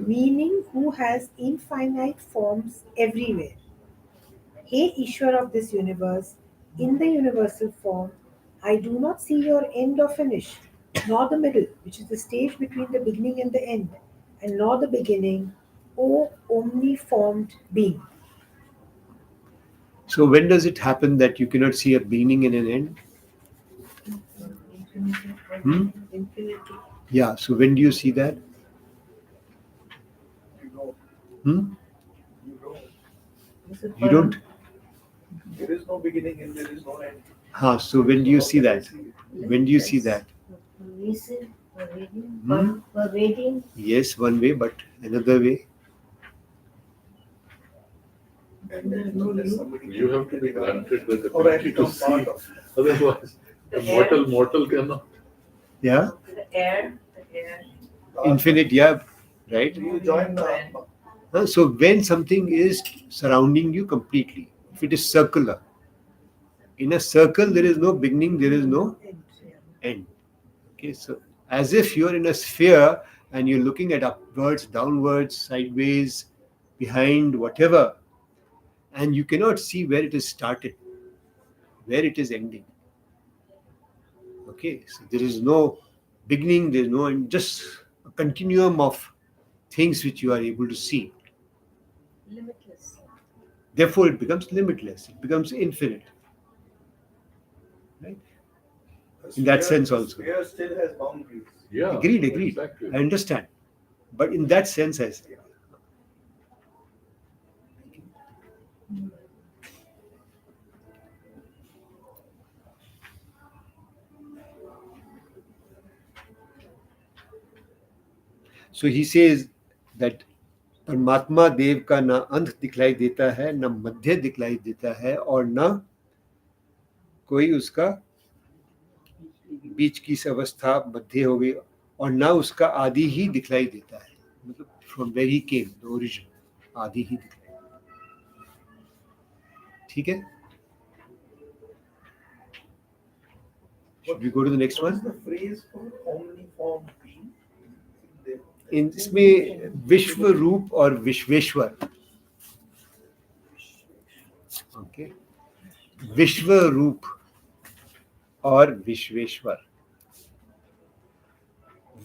meaning who has infinite forms everywhere. Hey, Ishwar of this universe, in the universal form, I do not see your end or finish, nor the middle, which is the stage between the beginning and the end, and nor the beginning, O omniformed being. So when does it happen that you cannot see a beginning and an end? Hmm? Infinity. Yeah. So when do you see that? You know, Hmm? you know, Is it You don't. there is no beginning and there is no end. So when do you How see can I that? see it? When do you see that? Reason, pervading, Hmm? pervading. Yes, one way, but another way. And then unless somebody You can have to be it out, granted the or I ability to become part see. of. Otherwise, a mortal cannot. Yeah. The air? The air. Infinite. Yeah. Right. You join the Atma. So when something is surrounding you completely, if it is circular, in a circle there is no beginning, there is no end. Okay, so as if you're in a sphere and you're looking at upwards, downwards, sideways, behind, whatever, and you cannot see where it is started, where it is ending. Okay, so there is no beginning, there is no end, just a continuum of things which you are able to see. Limitless. Therefore, it becomes limitless, it becomes infinite. Right? In that sense also. Sphere still has boundaries. Yeah. Agreed. Exactly. I understand. But in that sense, I say. So he says that परमात्मा देव का ना अंत दिखलाई देता है, ना मध्य दिखलाई देता है, और ना कोई उसका बीच की अवस्था मध्य हो गई, और ना उसका आदि ही दिखलाई देता है. मतलब from where he came, the origin, आदि ही दिखलाई. ठीक है? Should we go to the next What is one? the phrase for omniform being? इसमें विश्व रूप और विश्वेश्वर. ओके, विश्व रूप और विश्वेश्वर.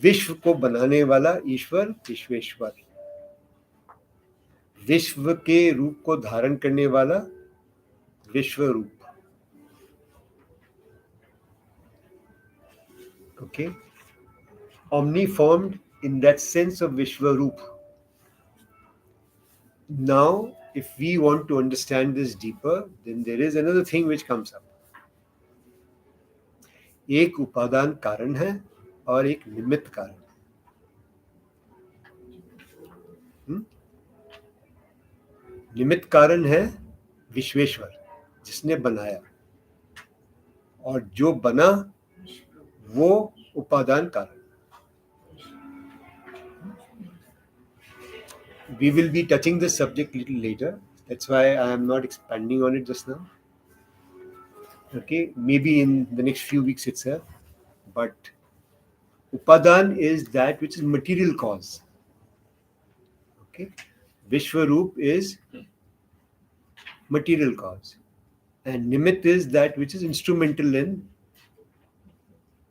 विश्व को बनाने वाला ईश्वर विश्वेश्वर, विश्व के रूप को धारण करने वाला विश्व रूप. Okay, omniformed in that sense of Vishwaroop. Now, if we want to understand this deeper, then there is another thing which comes up. एक उपादान कारण है और एक निमित्त कारण. निमित्त कारण है विश्वेश्वर, जिसने बनाया, और जो बना वो उपादान कारण. We will be touching this subject a little later. That's why I am not expanding on it just now. Okay, maybe in the next few weeks itself. But Upadan is that which is material cause. Okay, Vishwaroop is material cause, and Nimit is that which is instrumental in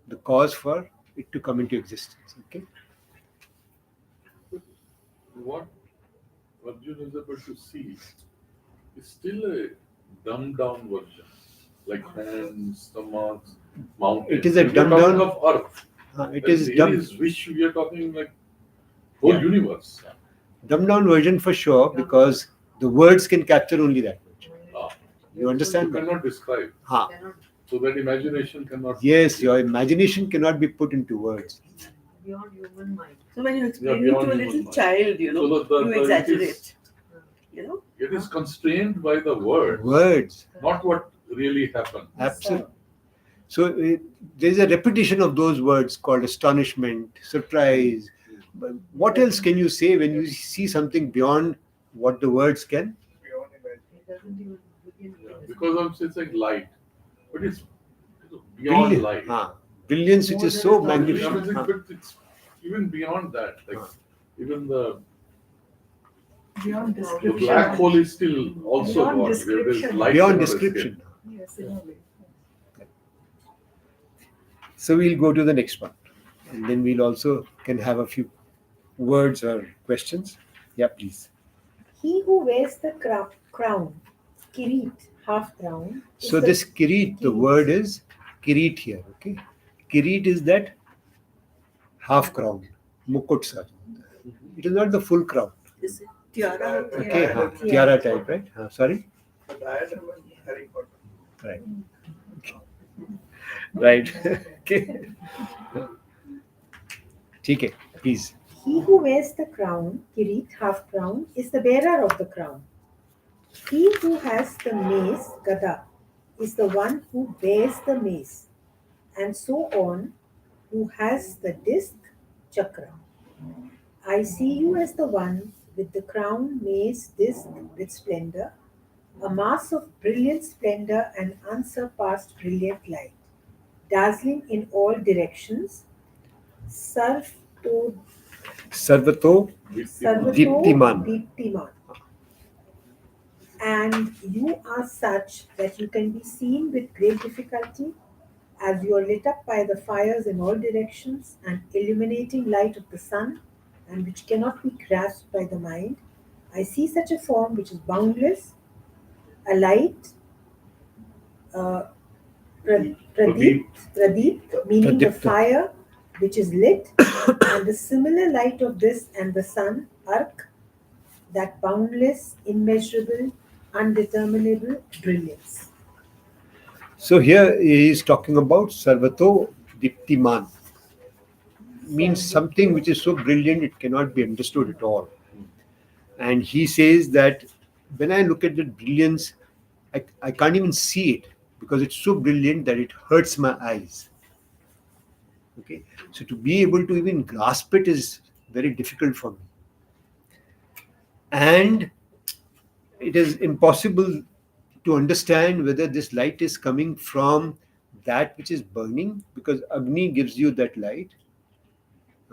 the cause for it to come into existence. Okay. What Arjun is able to see is still a dumbed down version, like hands, stomachs, mountains. It is a If you're dumbed talking down. of earth. It When is here dumb. is wish, we are talking like whole Yeah. universe. Dumbed down version for sure, because the words can capture only that much. Ah. You You understand that? cannot describe. Ha. Cannot So that imagination cannot. Yes, your imagination cannot be put into words. beyond human mind. So when you explain it beyond to a human little mind. child, So you it is- exaggerate. It is constrained by the words, Words. not what really happened. Absolutely. So there's a repetition of those words called astonishment, surprise. But what else can you say when you see something beyond what the words can? Beyond imagine. It doesn't even begin Yeah, to because I'm saying light, but it's beyond Brilliant. light. Brilliance, which More is than so a thought. magnificent. But it's even beyond that. Like even the Beyond the description. black hole is still also Beyond God. Where there's description. light Beyond cannot description. Yes, in a way. So we'll go to the next one, and then we'll also can have a few words or questions. Yeah, please. He who wears the crown, kirit, half crown. is So the- this kirit, the word is kirit here. Okay, kirit is that half crown, mukut sir. It is not the full crown. Is it tiara? Okay, Yeah. tiara type, right? Sorry, The diadem in Harry Potter. right, right. Okay. Okay, please. He who wears the crown, kirit, half crown, is the bearer of the crown. He who has the mace, gada, is the one who bears the mace, and so on, who has the disc, chakra. I see you as the one with the crown, mace, disc with splendor, a mass of brilliant splendor and unsurpassed brilliant light, dazzling in all directions, sarvato Sarvato Deeptiman. Deeptiman. And you are such that you can be seen with great difficulty, as you are lit up by the fires in all directions and illuminating light of the sun, and which cannot be grasped by the mind. I see such a form which is boundless, a light, uh, pradeep, meaning the Pradipta. fire which is lit, and the similar light of this and the sun, arc, that boundless, immeasurable, undeterminable brilliance. So here he is talking about Sarvato Diptiman. Means something which is so brilliant it cannot be understood at all. And he says that when I look at that brilliance, I can't even see it because it's so brilliant that it hurts my eyes. Okay, so to be able to even grasp it is very difficult for me. And it is impossible to understand whether this light is coming from that which is burning, because Agni gives you that light,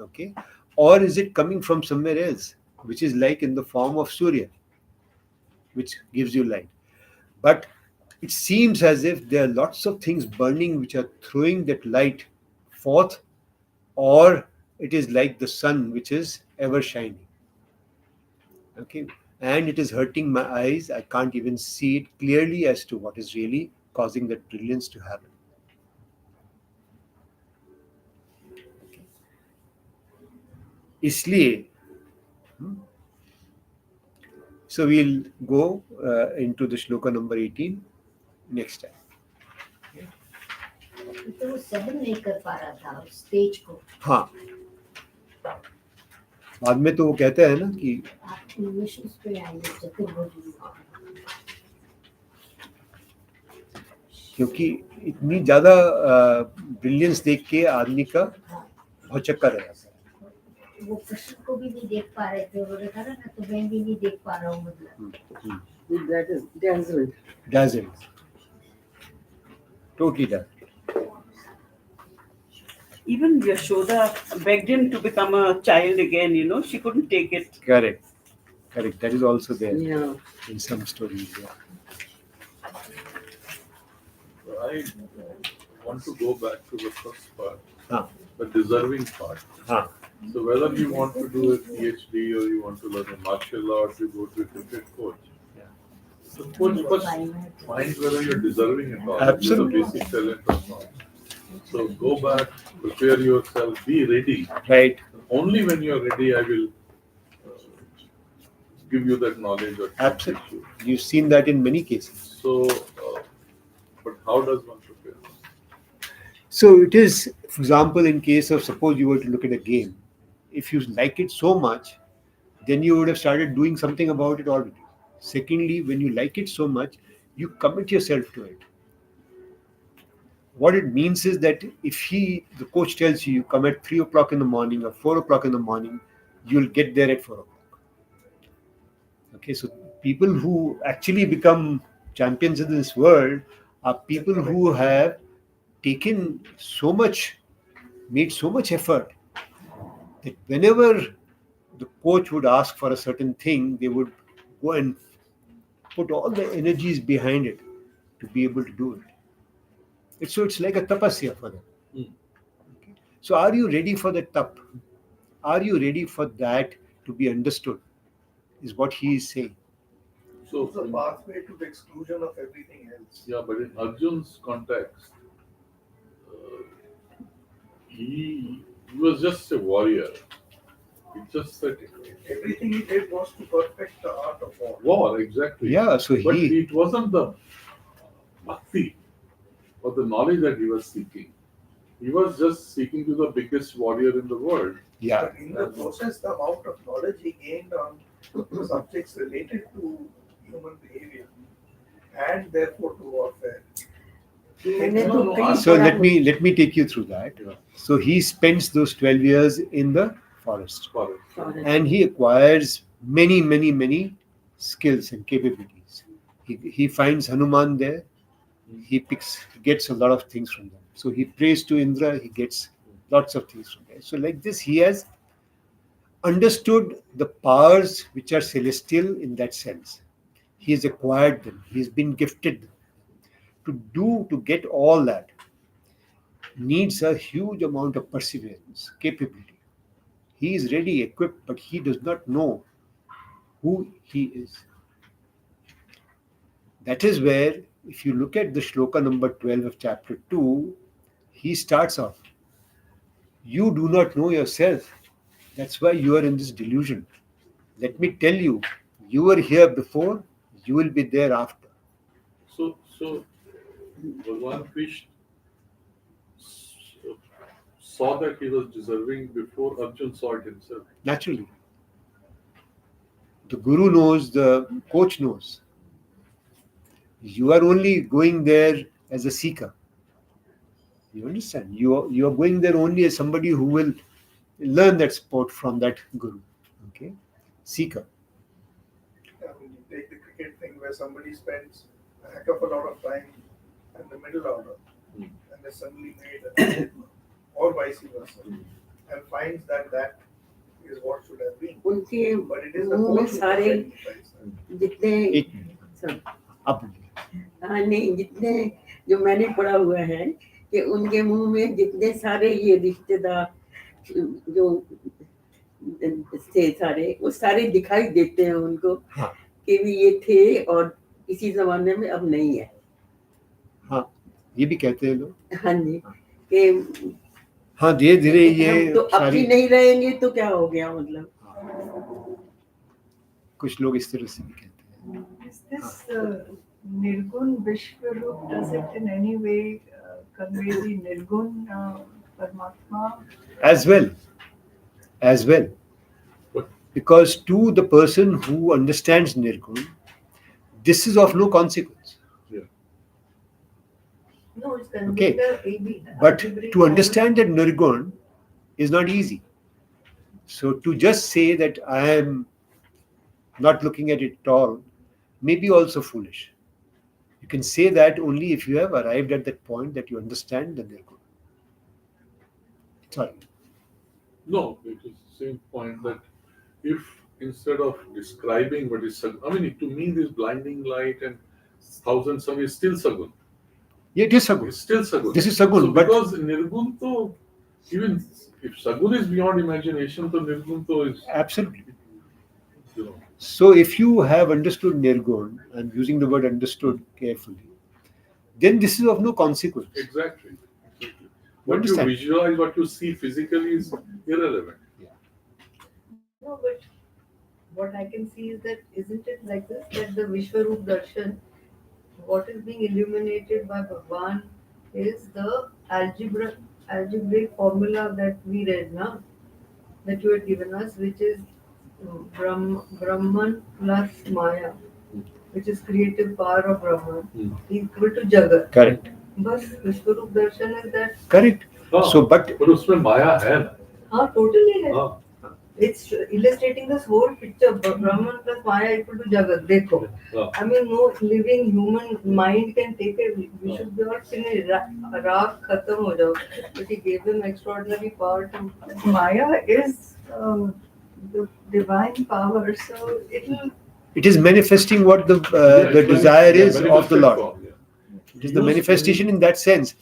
okay, or is it coming from somewhere else, which is like in the form of Surya, which gives you light. But it seems as if there are lots of things burning which are throwing that light forth, or it is like the sun which is ever shining. Okay, and it is hurting my eyes. I can't even see it clearly as to what is really causing that brilliance to happen. Okay. इसलिए so we'll go into the shloka number 18 next time. तो वो सहन नहीं कर पा रहा था stage को. हाँ, बाद में तो वो कहते हैं ना कि आप इमोशंस पे आइए चतुर्भुज. क्योंकि इतनी ज्यादा ब्रिलियंस देख के आदमी का भौचक्का रह जाता है. वो कृष्ण को भी नहीं देख पा रहे थे. वो कहा ना तो मैं भी नहीं देख पा रहा हूँ मतलब. That is dazzled. Dazzled. Totally dazzled. Even Yashoda begged him to become a child again, she couldn't take it. Correct. That is also there Yeah. in some stories. Yeah. I want to go back to the first part, Ah. the deserving part. Ah. So whether you want to do a PhD or you want to learn a martial arts, you go to a cricket coach. Yeah. The coach first finds whether you're deserving it or not. Absolutely. It's a basic talent or not. So go back, prepare yourself, be ready. Right. Only when you're ready, I will give you that knowledge or teach Absolutely. you. You've seen that in many cases. So, but how does one prepare? So it is, for example, in case of suppose you were to look at a game, if you like it so much, then you would have started doing something about it already. Secondly, when you like it so much, you commit yourself to it. What it means is that if the coach tells you, you come at 3 o'clock in the morning or 4 o'clock in the morning, you'll get there at 4 o'clock. Okay, so people who actually become champions in this world are people who have taken so much, made so much effort that whenever the coach would ask for a certain thing, they would go and put all the energies behind it to be able to do it. So it's like a tapasya for them. Hmm. So are you ready for the tap? Are you ready for that to be understood? Is what he is saying. So, It's a pathway to the exclusion of everything else. yeah, but in Arjun's context, uh, he was just a warrior. It's just that Everything he did was to perfect the art of war. war, exactly. Yeah, so But he it wasn't the bhakti or the knowledge that he was seeking. He was just seeking to the biggest warrior in the world. yeah. But in the process, the amount of knowledge he gained on subjects related to human behavior and therefore to warfare. मैंने No, तो no, कई So पढ़ा let me take you through that. So he spends those 12 years in the forest, For it. and he acquires many skills and capabilities. He finds Hanuman there. He gets a lot of things from them. So he prays to Indra. He gets lots of things from there. So like this, he has understood the powers which are celestial in that sense. He has acquired them. He's been gifted them. To get all that needs a huge amount of perseverance, capability. He is ready, equipped, but he does not know who he is. That is where, if you look at the shloka number 12 of chapter 2, he starts off. You do not know yourself. That's why you are in this delusion. Let me tell you, you were here before, you will be there after. So Bhagwan Krishna saw that he was deserving before Arjun saw it himself. Naturally. The guru knows, the coach knows. You are only going there as a seeker. You understand? You are going there only as somebody who will learn that sport from that guru. Okay? Seeker. I mean, you take the cricket thing where somebody spends a heck of a lot of time in the middle order Hmm. and they suddenly made or vice versa and finds that that is what should have been. उनके But it is the मुंह में coach who सारे identifies that. जितने एक minute. सब अब हाँ नहीं जितने जो मैंने पढ़ा हुआ है कि उनके मुंह में जितने सारे ये रिश्तेदार जो थे सारे वो सारे दिखाई देते हैं उनको हाँ. कि भी ये थे और इसी जमाने में अब नहीं है हाँ, ये भी कहते हैं लोग. हाँ जी कि हाँ, धीरे धीरे ये हम तो अब ही नहीं रहेंगे तो क्या हो गया मतलब कुछ लोग इस तरह से भी कहते हैं. Is this Nirgun Vishwarup, does it in any way convey the Nirgun Paramatma? As well. Because to the person who understands Nirgun, this is of no consequence. No, it's Okay. conveyed the AB. But to understand that Nirgun is not easy. So to just say that I am not looking at it at all may be also foolish. You can say that only if you have arrived at that point that you understand the Nirgun. Sorry. No, it is the same point that if instead of describing what is Sagun, I mean, to me, this blinding light and thousands of is still Sagun. Yeah, it is Sagun. It's still Sagun. This is Sagun, So but because Nirgun, to even if Sagun is beyond imagination, to Nirgun to is, absolutely. you know, So if you have understood Nirgun, I'm using the word understood carefully, then this is of no consequence. exactly. What you understand? visualize, what you see physically is irrelevant. No, but what I can see is that isn't it like this that the Vishwaroop Darshan, what is being illuminated by Bhagwan is the algebraic formula that we read now, that you had given us, which is Brahman plus Maya, which is creative power of Brahman, equal to Jagat. Correct. बस विश्वरूप दर्शन is that Correct. हाँ, So, but पर उसमें माया है ना. हाँ totally है. हाँ. It's illustrating this whole picture. Brahman plus Maya equal to Jagat. देखो. हाँ. I mean, no living human mind can take it. We should be all finished. राग खत्म हो जाओ. But he gave them extraordinary power to. Maya is the divine power, so it is manifesting what the Yeah, desire is of the manifested Lord. form, yeah. It is the manifestation in that sense,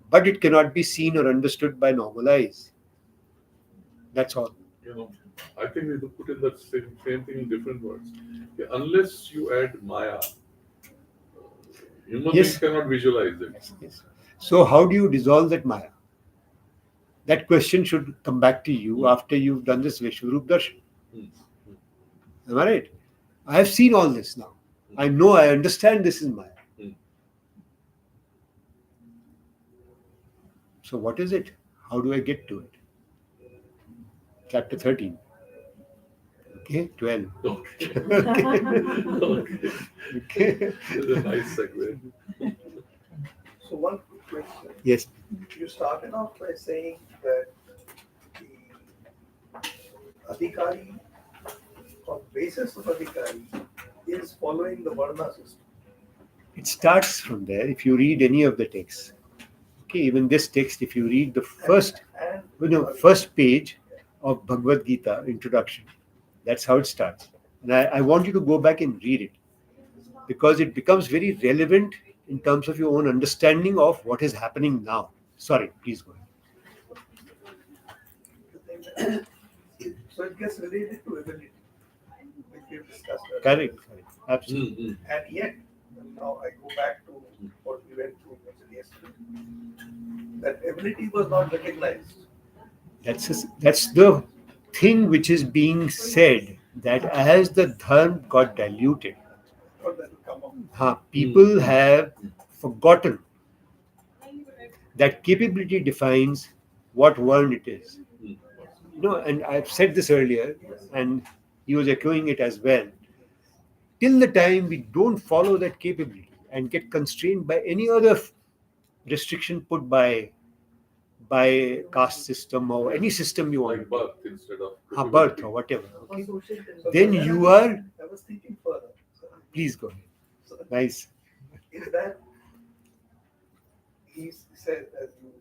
but it cannot be seen or understood by normal eyes. That's all. You know, I think we could put in that same thing in different words. Okay, unless you add Maya, human Yes. beings cannot visualize it. Yes. So, how do you dissolve that Maya? That question should come back to you after you've done this Vishwaroop Darshan. Am I right? I have seen all this now. I know, I understand this is Maya. So, what is it? How do I get to it? Chapter 13. Okay, 12. Okay. Okay. Okay. It's a nice segue. So one quick question. Yes. You started off by saying that the Adhikari, or basis of Adhikari, is following the Varna system. It starts from there. If you read any of the texts, okay, even this text, if you read the first page of Bhagwad Gita introduction, that's how it starts. And I want you to go back and read it, because it becomes very relevant in terms of your own understanding of what is happening now. Sorry, please go ahead. So it gets related to ability, which we've discussed earlier. Correct. Absolutely. And yet, now I go back to what we went through yesterday, that ability was not recognized. That's the thing which is being said, that as the dharma got diluted, Or that will come up. people have forgotten that capability defines what world it is. And I've said this earlier, and he was echoing it as well. Till the time we don't follow that capability and get constrained by any other restriction put by caste system or any system you want, Like birth instead of birth or whatever, okay? Or social So Then then you are. I was thinking further. So, Please go ahead. so Nice. is that he said, as you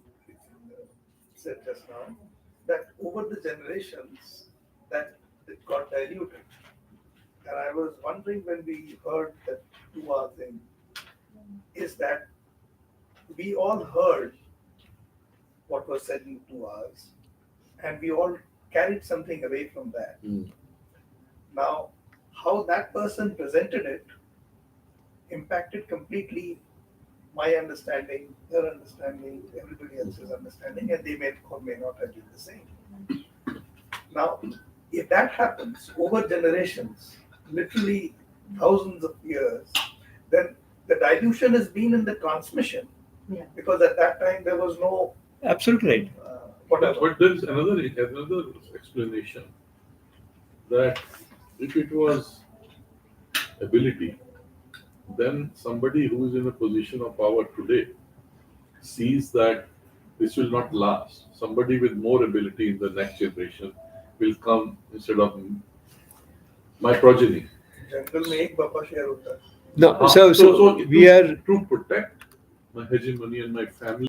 said just now, that over the generations that it got diluted. And I was wondering when we heard that 2-hour thing, is that we all heard what was said in 2 hours, and we all carried something away from that. Now, how that person presented it impacted completely my understanding, her understanding, everybody else's understanding, and they may or may not have did the same. Now, if that happens over generations, literally thousands of years, then the dilution has been in the transmission. Yeah. Because at that time there was no Absolutely right. whatever. But there is another explanation, that if it was ability, then somebody who is in a position of power today sees that this will not last. Somebody with more ability in the next generation will come instead of my progeny. जंगल में एक बाबा शेर होता है. No, so we are to protect my hegemony and my family.